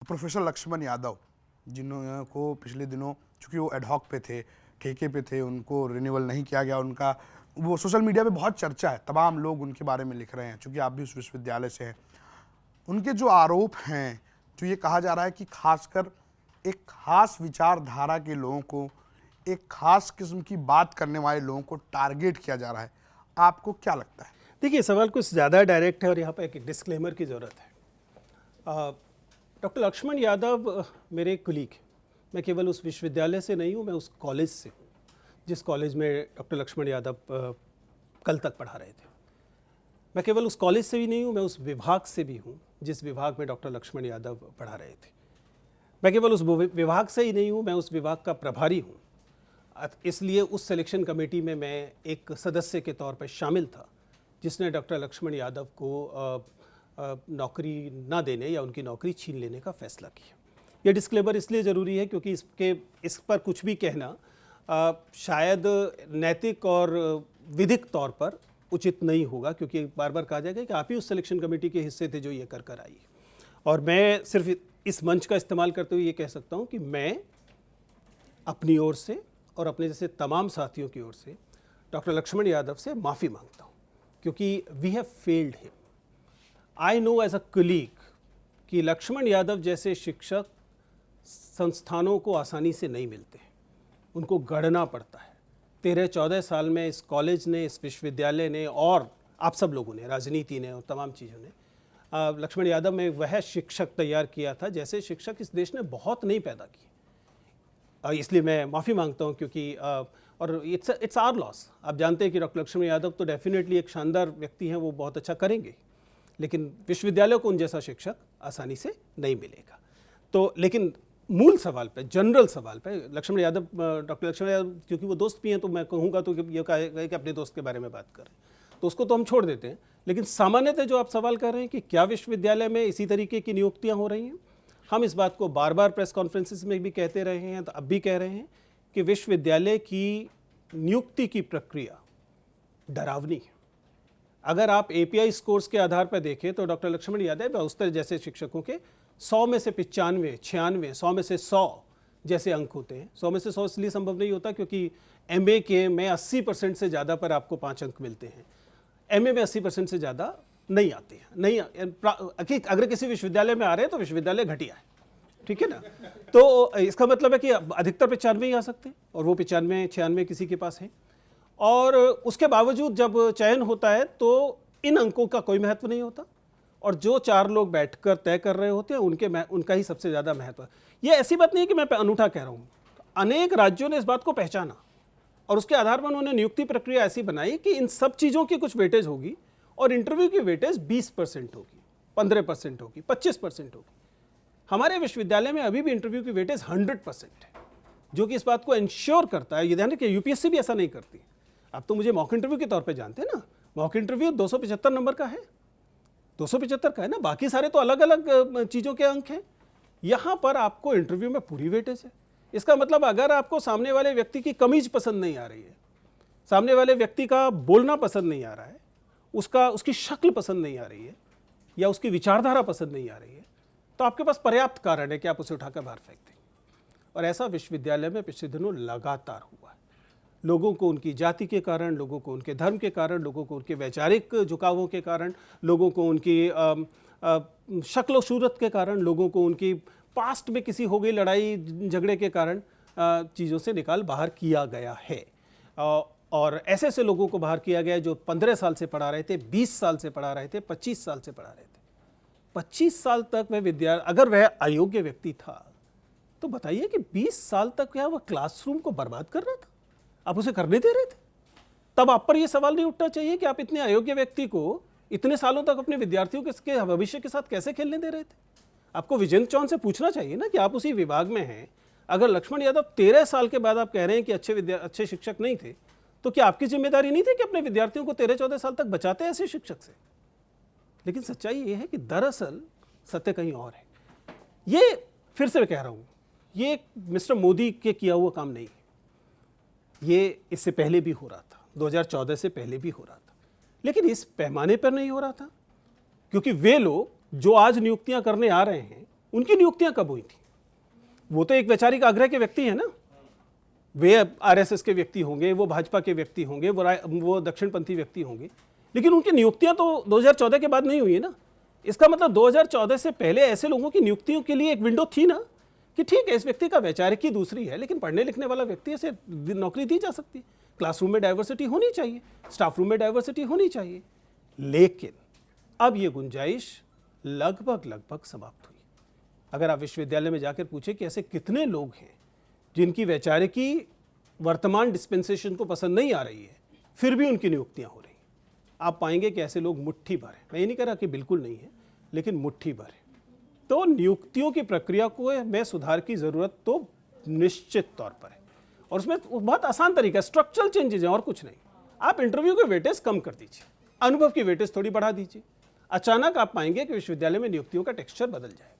Professor Lakshman Yadav जिनको पिछले दिनों, चूंकि वो एडहॉक पे थे, ठेके पे थे, उनको रिन्यूअल नहीं किया गया उनका, वो सोशल मीडिया पे बहुत चर्चा है, तमाम लोग उनके बारे में लिख रहे हैं, चूंकि आप भी उस विश्वविद्यालय से हैं। उनके जो आरोप हैं, जो ये कहा जा रहा है कि खासकर एक खास विचारधारा के लोगों को, एक खास किस्म की बात करने वाले लोगों को टारगेट किया जा रहा है, आपको क्या लगता है? देखिए, सवाल कुछ ज़्यादा डायरेक्ट है और यहाँ पर एक डिस्क्लेमर की ज़रूरत है। डॉक्टर लक्ष्मण यादव मेरे एक कुलीग हैं। मैं केवल उस विश्वविद्यालय से नहीं हूँ, मैं उस कॉलेज से हूँ जिस कॉलेज में डॉक्टर लक्ष्मण यादव कल तक पढ़ा रहे थे। मैं केवल उस कॉलेज से भी नहीं हूँ, मैं उस विभाग से भी हूँ जिस विभाग में डॉक्टर लक्ष्मण यादव पढ़ा रहे थे। मैं केवल उस विभाग से ही नहीं हूँ, मैं उस विभाग का प्रभारी हूँ। इसलिए उस सिलेक्शन कमेटी में मैं एक सदस्य के तौर पर शामिल था जिसने डॉक्टर लक्ष्मण यादव को नौकरी ना देने या उनकी नौकरी छीन लेने का फैसला किया। यह डिस्क्लेमर इसलिए ज़रूरी है क्योंकि इस पर कुछ भी कहना शायद नैतिक और विधिक तौर पर उचित नहीं होगा, क्योंकि बार बार कहा जाएगा कि आप ही उस सिलेक्शन कमेटी के हिस्से थे जो ये कर आई। और मैं सिर्फ इस मंच का इस्तेमाल करते हुए ये कह सकता हूँ कि मैं अपनी ओर से और अपने जैसे तमाम साथियों की ओर से डॉक्टर लक्ष्मण यादव से माफ़ी मांगता हूँ, क्योंकि we have failed him. I know as a colleague कि लक्ष्मण यादव जैसे शिक्षक संस्थानों को आसानी से नहीं मिलते हैं, उनको गढ़ना पड़ता है। 13-14 साल में इस कॉलेज ने, इस विश्वविद्यालय ने और आप सब लोगों ने, राजनीति ने और तमाम चीज़ों ने लक्ष्मण यादव में वह शिक्षक तैयार किया था जैसे शिक्षक इस देश ने बहुत नहीं पैदा किए। इसलिए मैं माफ़ी मांगता हूँ, क्योंकि और इट्स आवर लॉस। आप जानते हैं कि डॉक्टर लक्ष्मण यादव तो डेफिनेटली एक शानदार व्यक्ति हैं, वो बहुत अच्छा करेंगे, लेकिन विश्वविद्यालय को उन जैसा शिक्षक आसानी से नहीं मिलेगा। तो लेकिन मूल सवाल पे, जनरल सवाल पे, लक्ष्मण यादव, डॉक्टर लक्ष्मण यादव क्योंकि वो दोस्त भी हैं तो मैं कहूँगा तो ये कहेगा कि अपने दोस्त के बारे में बात करें, तो उसको तो हम छोड़ देते हैं। लेकिन सामान्यतः जो आप सवाल कर रहे हैं कि क्या विश्वविद्यालय में इसी तरीके की नियुक्तियाँ हो रही हैं, हम इस बात को बार बार प्रेस कॉन्फ्रेंसेस में भी कहते रहे हैं, तो अब भी कह रहे हैं कि विश्वविद्यालय की नियुक्ति की प्रक्रिया डरावनी है। अगर आप API स्कोर्स के आधार पर देखें तो डॉक्टर लक्ष्मण यादव उस तरह जैसे शिक्षकों के 100 में से 95, 96, 100 में से 100 जैसे अंक होते हैं। 100 में से 100 इसलिए संभव नहीं होता क्योंकि MA के में 80% से ज़्यादा पर आपको 5 अंक मिलते हैं, MA में 80% से ज़्यादा नहीं आते हैं। नहीं, अगर किसी विश्वविद्यालय में आ रहे हैं तो विश्वविद्यालय घटिया है, ठीक है ना। तो इसका मतलब है कि अधिकतर 95 ही आ सकते हैं और वो 95-96 किसी के पास है। और उसके बावजूद जब चयन होता है तो इन अंकों का कोई महत्व नहीं होता और जो 4 लोग बैठकर तय कर रहे होते हैं उनका ही सबसे ज़्यादा महत्व है। ये ऐसी बात नहीं है कि मैं अनूठा कह रहा हूँ, अनेक राज्यों ने इस बात को पहचाना और उसके आधार पर उन्होंने नियुक्ति प्रक्रिया ऐसी बनाई कि इन सब चीज़ों की कुछ वेटेज होगी और इंटरव्यू की वेटेज 20% होगी, 15% होगी, 25% होगी। हमारे विश्वविद्यालय में अभी भी इंटरव्यू की वेटेज 100% है, जो कि इस बात को इंश्योर करता है। ये ध्यान रखिए, UPSC भी ऐसा नहीं करती। अब तो मुझे मॉक इंटरव्यू के तौर पे जानते हैं ना, मॉक इंटरव्यू 275 नंबर का है, 275 का है ना, बाकी सारे तो अलग अलग चीज़ों के अंक हैं। यहाँ पर आपको इंटरव्यू में पूरी वेटेज है। इसका मतलब अगर आपको सामने वाले व्यक्ति की कमीज पसंद नहीं आ रही है, सामने वाले व्यक्ति का बोलना पसंद नहीं आ रहा है, उसकी शक्ल पसंद नहीं आ रही है या उसकी विचारधारा पसंद नहीं आ रही है, तो आपके पास पर्याप्त कारण है कि आप उसे उठाकर बाहर फेंक दें। और ऐसा विश्वविद्यालय में पिछले दिनों लगातार हुआ है। लोगों को उनकी जाति के कारण, लोगों को उनके धर्म के कारण, लोगों को उनके वैचारिक झुकावों के कारण, लोगों को उनकी शक्ल सूरत के कारण, लोगों को उनकी पास्ट में किसी हो गई लड़ाई झगड़े के कारण चीज़ों से निकाल बाहर किया गया है। और ऐसे ऐसे लोगों को बाहर किया गया जो 15 साल से पढ़ा रहे थे, 20 साल से पढ़ा रहे थे, 25 साल से पढ़ा रहे थे। 25 साल तक वह अगर वह अयोग्य व्यक्ति था तो बताइए कि 20 साल तक क्या वह क्लासरूम को बर्बाद कर रहा था? आप उसे करने दे रहे थे? तब आप पर यह सवाल नहीं उठना चाहिए कि आप इतने अयोग्य व्यक्ति को इतने सालों तक अपने विद्यार्थियों के भविष्य के साथ कैसे खेलने दे रहे थे? आपको विजेंद्र चौहान से पूछना चाहिए ना कि आप उसी विभाग में हैं। अगर लक्ष्मण यादव 13 साल के बाद आप कह रहे हैं कि अच्छे शिक्षक नहीं थे, तो क्या आपकी जिम्मेदारी नहीं थी कि अपने विद्यार्थियों को 13-14 साल तक बचाते ऐसे शिक्षक से? लेकिन सच्चाई ये है कि दरअसल सत्य कहीं और है। ये फिर से मैं कह रहा हूँ, ये मिस्टर मोदी के किया हुआ काम नहीं है। ये इससे पहले भी हो रहा था, 2014 से पहले भी हो रहा था, लेकिन इस पैमाने पर नहीं हो रहा था, क्योंकि वे लोग जो आज नियुक्तियां करने आ रहे हैं उनकी नियुक्तियां कब हुई थी? वो तो एक वैचारिक आग्रह के व्यक्ति हैं ना, वे आरएसएस के व्यक्ति होंगे, वो भाजपा के व्यक्ति होंगे, वो दक्षिणपंथी व्यक्ति होंगे, लेकिन उनकी नियुक्तियां तो 2014 के बाद नहीं हुई है ना। इसका मतलब 2014 से पहले ऐसे लोगों की नियुक्तियों के लिए एक विंडो थी ना, कि ठीक है इस व्यक्ति का वैचारिक ही दूसरी है, लेकिन पढ़ने लिखने वाला व्यक्ति ऐसे नौकरी दी जा सकती है। क्लासरूम में डाइवर्सिटी होनी चाहिए, स्टाफ रूम में डाइवर्सिटी होनी चाहिए, लेकिन अब ये गुंजाइश लगभग समाप्त हुई। अगर आप विश्वविद्यालय में जाकर पूछे कि ऐसे कितने लोग हैं जिनकी वैचारिकी वर्तमान डिस्पेंसेशन को पसंद नहीं आ रही है, फिर भी उनकी नियुक्तियां हो रही हैं, आप पाएंगे कि ऐसे लोग मुट्ठी भर हैं। मैं ये नहीं कह रहा कि बिल्कुल नहीं है, लेकिन मुट्ठी भर है। तो नियुक्तियों की प्रक्रिया को में सुधार की ज़रूरत तो निश्चित तौर पर है, और उसमें बहुत आसान तरीका, स्ट्रक्चरल चेंजेज हैं और कुछ नहीं। आप इंटरव्यू के वेटेज कम कर दीजिए, अनुभव की वेटेज थोड़ी बढ़ा दीजिए, अचानक आप पाएंगे कि विश्वविद्यालय में नियुक्तियों का टेक्सचर बदल जाएगा।